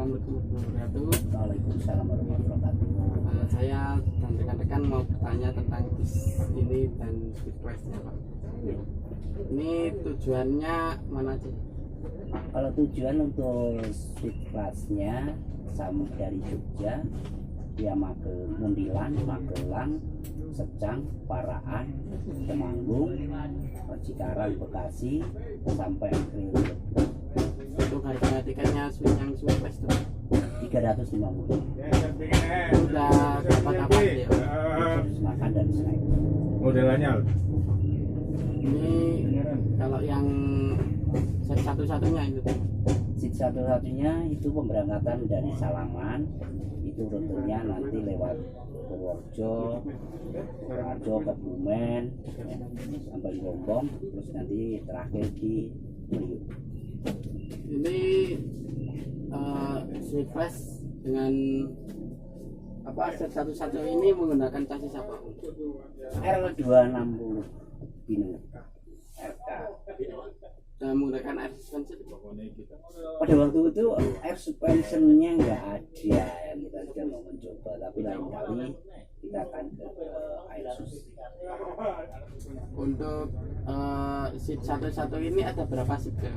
Assalamualaikum warahmatullahi wabarakatuh. Waalaikumsalam warahmatullahi wabarakatuh. Saya dan rekan-rekan mau bertanya tentang bis ini dan requestnya Pak. Ini tujuannya mana aja? Kalau tujuan untuk street classnya sama dari Jogja, dia Mundilan, Magelang, Secang, Paraan, Temanggung, Cikarang, Bekasi, sampai Kriwil. Untuk harga tiketnya yang Swiss itu 350. udah dapat apa aja ya? Terus makan dan snack. Modelannya Ini kalau yang satu-satunya itu Seat satu-satunya itu pemberangkatan dari Salaman, itu rutenya nanti lewat Purworejo, Kebumen, sampai Gombong, terus nanti terakhir di Priuk. ini Swiss dengan apa satu-satu ini menggunakan chassis apa? R260 Bino RK. Dan menggunakan air suspension. Pada waktu itu air suspensionnya nggak ada, kita sudah mau mencoba, tapi lain kali kita akan ke air sus. Untuk seat satu-satu ini ada berapa seat ya?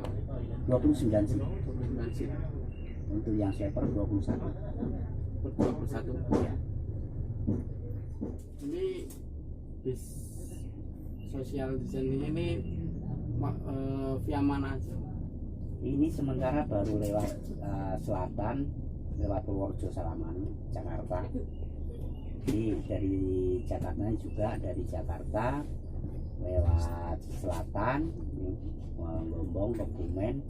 29 sih. 29 seat. Untuk yang sleeper 21. 21 ya. Ini bis social distancing ini via mana aja? Ini sementara baru lewat selatan, lewat Purworejo, Salaman, Jakarta. Jadi dari Jakarta juga dari Jakarta lewat selatan, Gombong, Kebumen,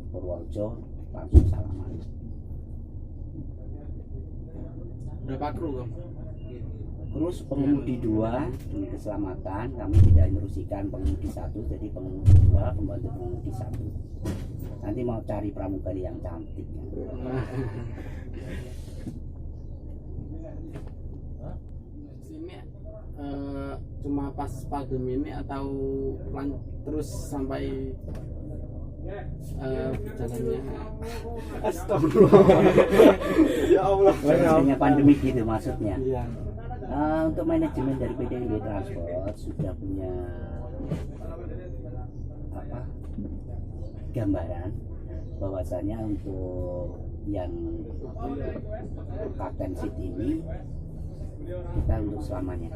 Purworejo, langsung Salaman. Berapa kru Bang? Terus pengemudi 2 demi keselamatan, kami tidak merusikan pengemudi 1, jadi pengemudi 2 pembantu pengemudi 1. Nanti mau cari pramugari yang cantik ya. Sini cuma pas pandemi ini atau terus sampai jalannya? Astagfirullah. Ya Allah. Selesainya pandemi gitu maksudnya. Iya. Untuk manajemen dari PT Indo Transport sudah punya gambaran bahwasanya untuk yang kapten seat ini kita untuk selamanya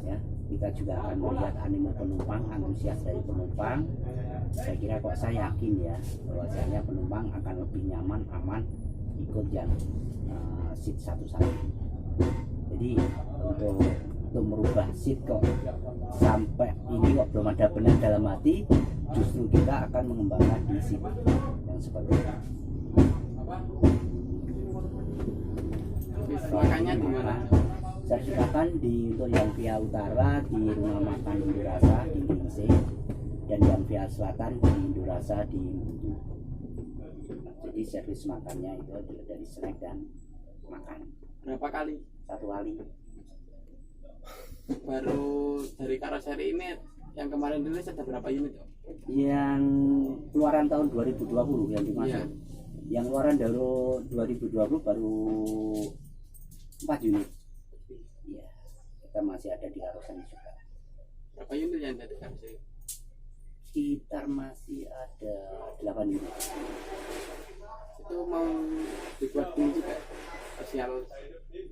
ya, kita juga akan melihat animo penumpang, antusias dari penumpang. Saya kira kok saya yakin ya bahwasanya penumpang akan lebih nyaman, aman ikut yang seat satu-satu. Jadi untuk merubah seat kok sampai ini kok belum ada benar dalam hati, justru kita akan mengembangkan di seat yang seperti itu. Makanya di mana? Saya silakan untuk yang via utara di rumah makan Indorasa di Gingse, dan yang via selatan di Indorasa di Mutu. Jadi servis makannya itu adalah dari snack dan makan. Berapa kali? 1 kali. Baru dari karoseri ini yang kemarin rilis ada berapa unit? Yang keluaran tahun 2020 yang dimasuk. Iya. Yang keluaran dari 2020 baru 4 unit. Iya. Kita masih ada di karoseri juga. Berapa unit yang ada di karoseri? Sekitar masih ada 8 unit. Itu mau dibuat juga sosial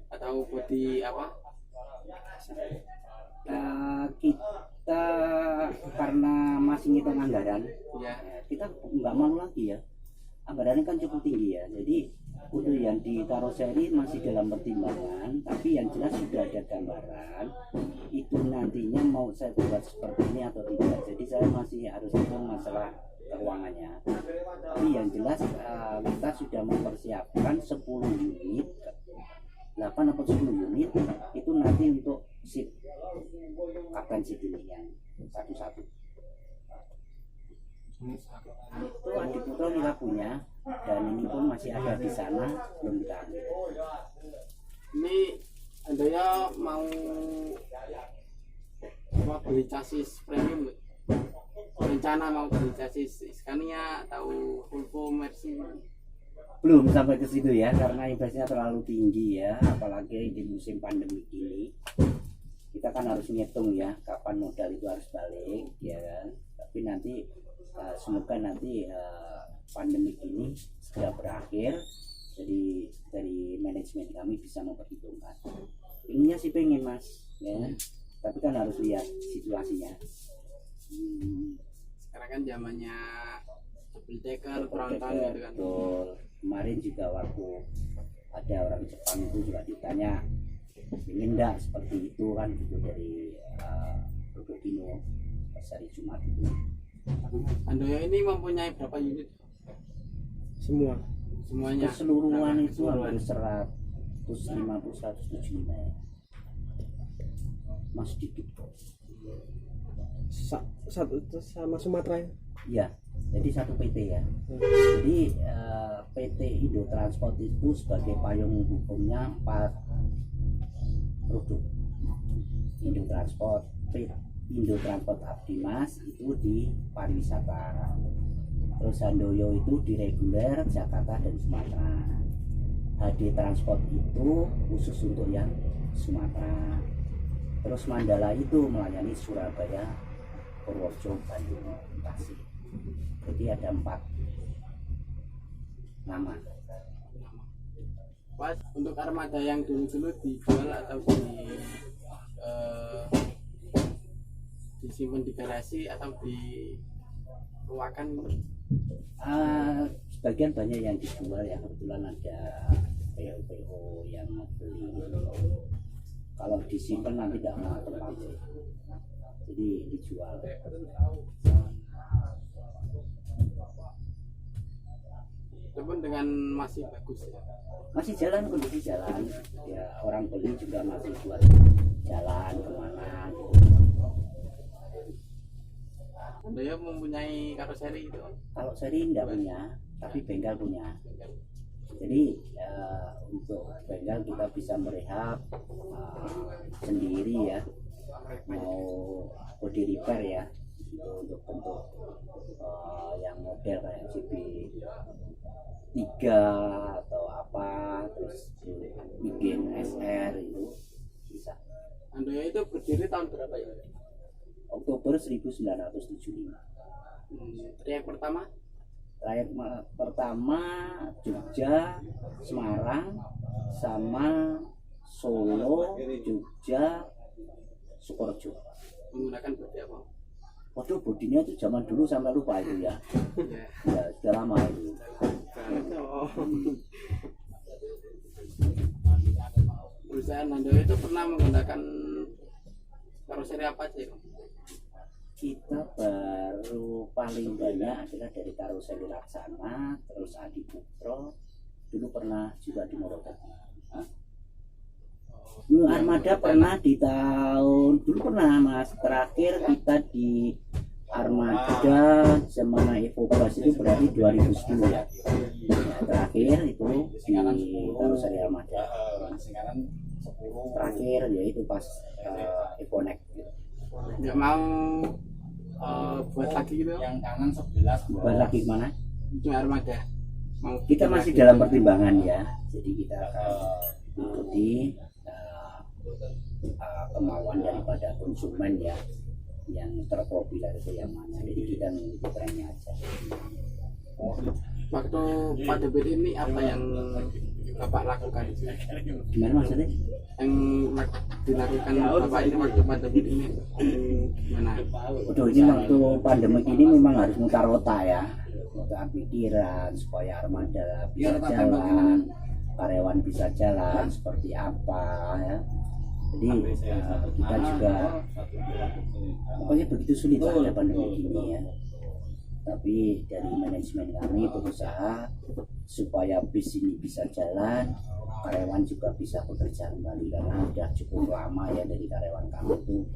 atau body apa? Kita karena masih ngitung anggaran, Ya. kita nggak mau lagi ya. Anggarannya kan cukup tinggi ya. Jadi untuk yang di karoseri masih dalam pertimbangan, tapi yang jelas sudah ada gambaran itu nantinya mau saya buat seperti ini atau tidak. Jadi saya masih harus hitung masalah keuangannya. Tapi yang jelas kita sudah mempersiapkan 10 unit, 8 atau 10 unit itu nanti untuk seat kapten seat ini yang satu-satu. Itu Adi Putro kita punya, dan ini pun masih ada di sana, belum kita ambil. Ini Anda ya mau beli chassis premium nggak? Rencana mau beli chassis Scania atau Volvo Mercy? belum sampai ke situ ya, karena investasinya terlalu tinggi ya, apalagi di musim pandemi ini. Kita kan harus ngitung ya kapan modal itu harus balik ya kan. Tapi nanti semoga nanti pandemi ini segera berakhir. Jadi dari manajemen kami bisa memperhitungkan. Ininya sih pengen mas ya, tapi kan harus lihat situasinya. Sekarang kan zamannya double decker, tronton gitu kan. Betul. Kemarin juga waktu ada orang Jepang itu juga ditanya ingin enggak seperti itu kan gitu dari Rokokino pas hari Jumat itu. Handoyo ini mempunyai berapa unit? Semuanya Keseluruhan itu hampir 150-175 ya. Mas sedikit satu sama Sumatera ya? iya, jadi satu PT ya. Jadi PT Indo Transport itu sebagai payung hukumnya 4 produk. Indo Transport, Indo Transport Abdimas itu di pariwisata. Terus Handoyo itu di reguler Jakarta dan Sumatera. HD Transport itu khusus untuk yang Sumatera. Terus Mandala itu melayani Surabaya, Purworejo, Bandung, Tasik. Jadi ada 4 nama. Pas untuk armada yang dulu dijual atau disimpan di garasi atau di ruakan? Sebagian banyak yang dijual ya, kebetulan ada PO yang beli. Kalau disimpan nanti tidak mau tempat, jadi dijual. Itu pun dengan masih bagus ya. Masih jalan, kondisi jalan ya, orang beli juga masih buat jalan kemana gitu. Handoyo mempunyai karoseri itu? Kalau seri enggak punya, tapi bengkel punya. Jadi untuk bengkel kita bisa merehab sendiri ya, mau body repair ya, untuk bentuk yang model kayak CB 3 atau apa, terus bikin SR itu bisa. Handoyo itu berdiri tahun berapa ya? Oktober 1975. Trayek pertama? Trayek pertama Jogja, Semarang, sama Solo, Jogja, Sukorejo. Menggunakan bodi apa? Waduh, bodinya itu zaman dulu sampai lupa itu ya. Ya sudah lama itu. Perusahaan Handoyo itu pernah menggunakan karoseri apa aja? Kita baru paling banyak adalah dari karoseri Laksana, terus Adi Putro, dulu pernah juga di Morotai. Armada pernah di tahun dulu pernah mas, terakhir kita di Armada zaman Evo Plus itu berarti 2010 ya. Terakhir itu di karoseri Armada. Terakhir yaitu pas Evonek. Nggak mau buat lagi gitu? Yang kanan 11 Buat lagi mana? Itu armada. Mau Kita masih dalam pertimbangan ya. Jadi kita akan ikuti kemauan daripada konsumen ya, yang terpopuler itu yang mana. Jadi kita mengikuti trennya aja. Waktu pandemi ini apa yang Bapak lakukan? Gimana maksudnya? Yang dilakukan Bapak ini waktu pandemi ini gimana? Waduh, ini waktu pandemi ini memang harus mutar otak ya, mutar pikiran supaya armada bisa jalan, karyawan bisa jalan seperti apa ya. Jadi kita juga pokoknya begitu sulit ada pandemi ini ya. Tapi dari manajemen kami berusaha supaya bis ini bisa jalan, karyawan juga bisa bekerja kembali karena sudah cukup lama ya dari karyawan kami itu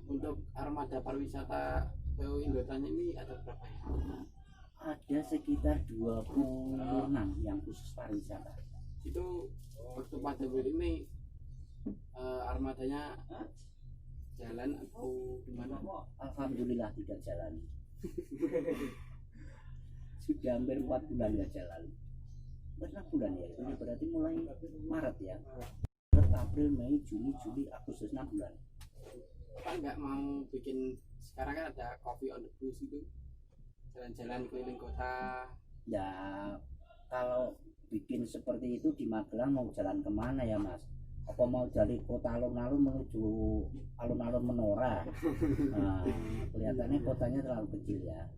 untuk armada pariwisata PO Indotanya ini ada berapa ya? Ada sekitar 26 yang khusus pariwisata. Itu waktu pandemi ini armadanya jalan atau gimana? Alhamdulillah tidak jalan. sudah hampir 4 bulan nggak jalan. 6 bulan ya, ini berarti mulai Maret ya. Maret, April, Mei, Juni, Juli, Agustus, 6 bulan. Pak nggak mau bikin, sekarang kan ada coffee on the bus itu, jalan-jalan keliling kota. Ya kalau bikin seperti itu di Magelang mau jalan kemana ya Mas? Apa mau dari kota alun-alun menuju alun-alun Menora? Nah, kelihatannya kotanya terlalu kecil ya.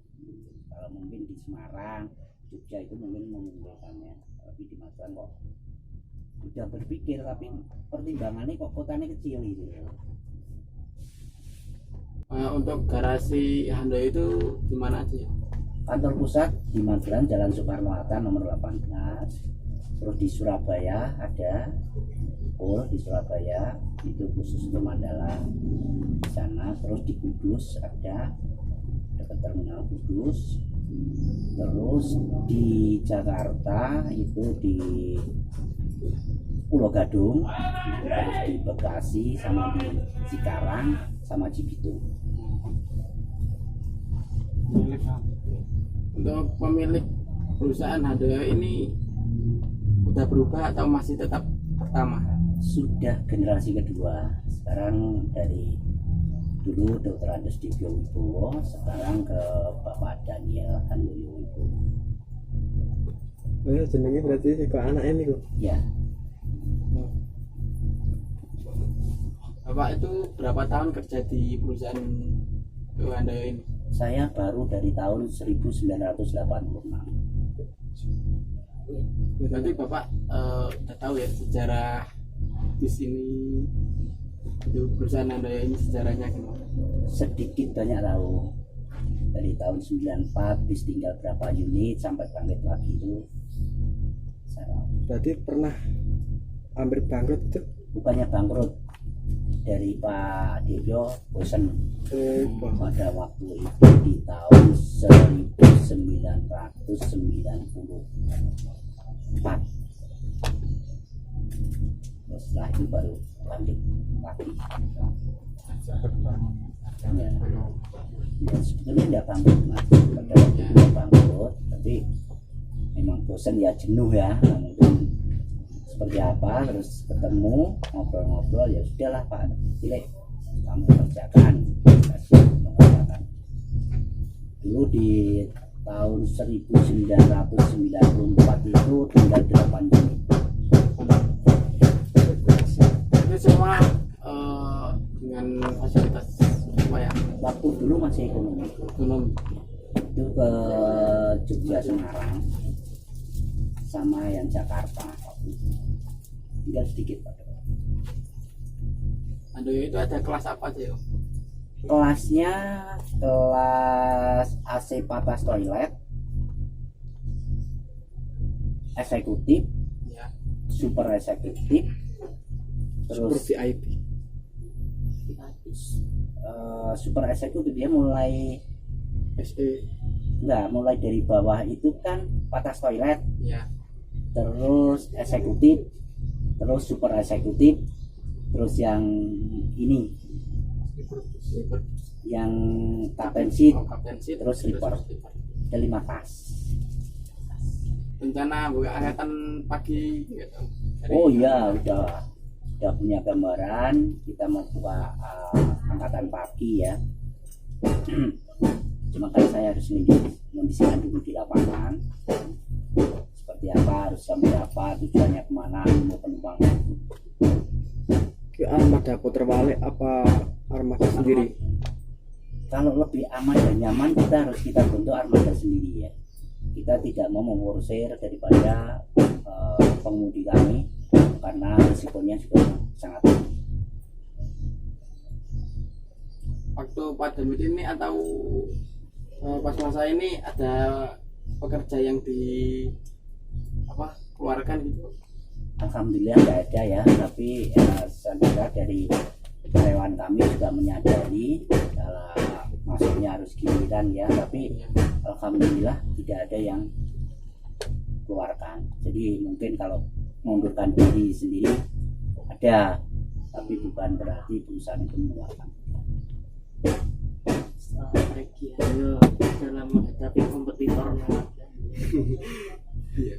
Kalau mungkin di Semarang, Jogja itu mungkin memungkinkannya, tapi di Magelang kok udah berpikir, tapi pertimbangannya kok kotanya kecil gitu. Untuk garasi Handoyo itu di mana aja ya? Kantor pusat di Magelang Jalan Soekarno-Hatta nomor 18. Terus di Surabaya ada di Surabaya itu khusus untuk Mandala di sana. Terus di Kudus ada dekat terminal Kudus. Terus di Jakarta itu di Pulau Gadung, terus di Bekasi sama di Cikarang sama Cibitung. Untuk pemilik perusahaan Handoyo ini udah berubah atau masih tetap pertama? Sudah generasi kedua. Sekarang dari dulu Dr. Andes Divyo Wibowo, sekarang ke Bapak Daniel Handoyo Wibowo. Oh ya, jenenge berarti kok anak ini kok. Ya, Bapak itu berapa tahun kerja di perusahaan Handoyo ini? saya baru dari tahun 1986. Berarti Bapak udah tahu ya sejarah di sini, di perusahaan Handoyo ini sejarahnya gimana? Sedikit banyak tahu. Dari tahun 94 bis tinggal berapa unit sampai bangkit lagi itu saya tahu. Berarti pernah hampir bangkrut itu. Bukannya bangkrut, dari Pak Divyo bosen pada waktu itu di tahun 1994. Terus setelah itu baru bangkit lagi. Ya, ya sebetulnya tidak bangkrut Mas, pada waktu itu tidak bangkrut, tapi memang bosan ya, jenuh ya, mungkin seperti apa, terus ketemu ngobrol-ngobrol, ya sudahlah Pak, pilih kamu kerjakan, kasih mengerjakan. Dulu di tahun 1994 itu tinggal 8 unit. Itu semua dengan fasilitas apa ya? Waktu dulu masih ekonomi. Itu ke Jogja, Semarang sama yang Jakarta, tinggal sedikit Pak. Handoyo itu ada kelas apa aja ya? Kelasnya kelas AC patas toilet, eksekutif, Ya, super eksekutif, Super terus VIP. super eksekutif dia mulai SE. mulai dari bawah itu kan patas toilet, ya. terus eksekutif, terus super eksekutif, terus yang ini yang kapensit, Kompetensi terus report. Ada 5 tas. Rencana buka angkatan pagi gitu. Oh iya, udah punya gambaran, kita mau buka angkatan pagi ya. Cuma kan saya harus mengondisikan dulu di lapangan seperti apa, harus jam berapa, tujuannya kemana, mau penumpangnya. Ke armada puter balik apa armada sendiri? Kalau lebih aman dan nyaman kita bentuk armada sendiri ya. Kita tidak mau mengurusir daripada pengemudi kami karena risikonya juga sangat tinggi. Waktu pandemi ini atau pas masa ini ada pekerja yang keluarkan gitu? Alhamdulillah nggak ada ya, tapi saya kira dari karyawan kami juga menyadari kalau masuknya harus giliran ya, tapi alhamdulillah tidak ada yang keluarkan. Jadi mungkin kalau mengundurkan diri sendiri ada, tapi bukan berarti perusahaan itu mengeluarkan. Strategi Handoyo dalam menghadapi kompetitor yang ada. Iya.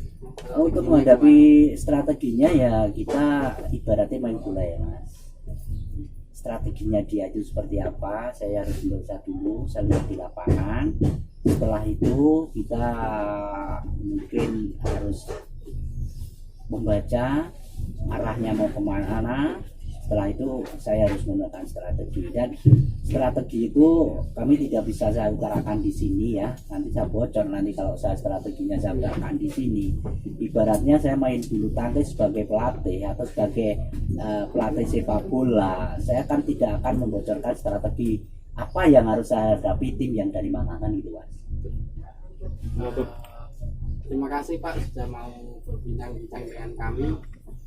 Untuk menghadapi strateginya ya kita ibaratnya main bola ya mas. Strateginya dia itu seperti apa, saya harus membaca dulu, saya lihat di lapangan. Setelah itu kita mungkin harus membaca arahnya mau kemana. Setelah itu saya harus menggunakan strategi, dan strategi itu kami tidak bisa saya utarakan di sini ya. Nanti saya bocor nanti kalau saya strateginya saya utarakan di sini. Ibaratnya saya main bulu tangkis sebagai pelatih atau sebagai pelatih sepak bola, saya kan tidak akan membocorkan strategi apa yang harus saya hadapi tim yang dari mana kan gitu mas. Terima kasih Pak sudah mau berbincang-bincang dengan kami.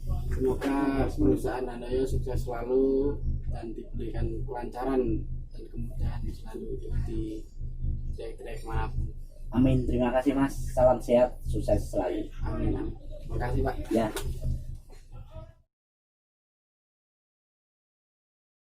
Semoga perusahaan Handoyo sukses selalu dan diberikan kelancaran dan kemudahan selalu di trek-trek manapun. Amin, terima kasih mas, salam sehat, sukses selalu. Amin. Terima kasih Pak. Ya.